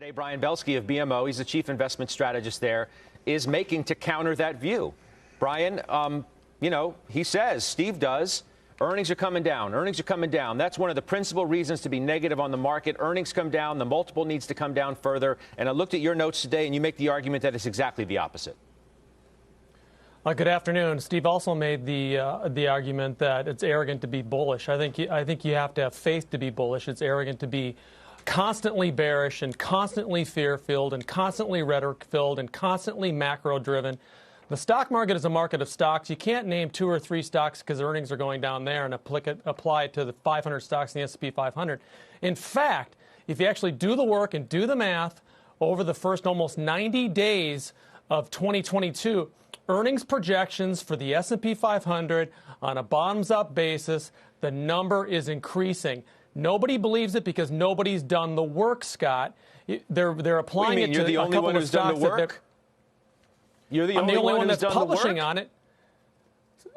Today, Brian Belski of BMO, he's the chief investment strategist there, is making to counter that view. Brian, he says, Steve does, earnings are coming down. Earnings are coming down. That's one of the principal reasons to be negative on the market. Earnings come down. The multiple needs to come down further. And I looked at your notes today, and you make the argument that it's exactly the opposite. Good afternoon. Steve also made the argument that it's arrogant to be bullish. I think you have to have faith to be bullish. It's arrogant to be constantly bearish and constantly fear-filled and constantly rhetoric-filled and constantly macro-driven. The stock market is a market of stocks. You can't name 2 or 3 stocks because earnings are going down there and apply it to the 500 stocks in the S&P 500. In fact, if you actually do the work and do the math over the first almost 90 days of 2022, earnings projections for the S&P 500 on a bottoms-up basis, the number is increasing. Nobody believes it because nobody's done the work, Scott. They're applying it to a couple of stocks that You're the only one that's publishing on it.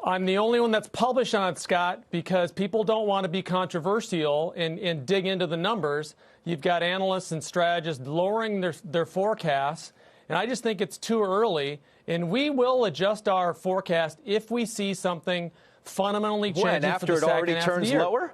I'm the only one that's published on it, Scott, because people don't want to be controversial and dig into the numbers. You've got analysts and strategists lowering their forecasts, and I just think it's too early. And we will adjust our forecast if we see something fundamentally changing after for the it already second half of turns the year. lower?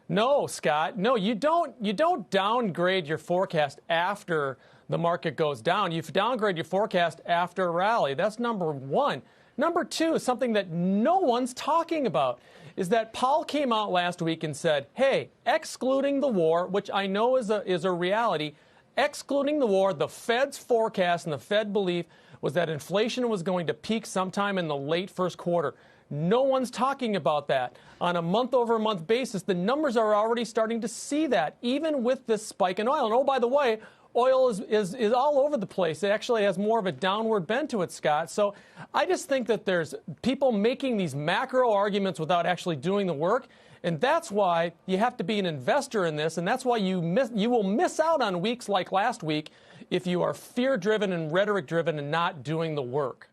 No, Scott. No, you don't downgrade your forecast after the market goes down. You downgrade your forecast after a rally. That's number one. Number two is something that no one's talking about, is that Powell came out last week and said, hey, excluding the war, which I know is a reality, excluding the war, the Fed's forecast and the Fed belief was that inflation was going to peak sometime in the late first quarter. No one's talking about that. On a month-over-month basis, the numbers are already starting to see that, even with this spike in oil. And oh, by the way, oil is all over the place. It actually has more of a downward bend to it, Scott. So I just think that there's people making these macro arguments without actually doing the work. And that's why you have to be an investor in this. And that's why you will miss out on weeks like last week if you are fear-driven and rhetoric-driven and not doing the work.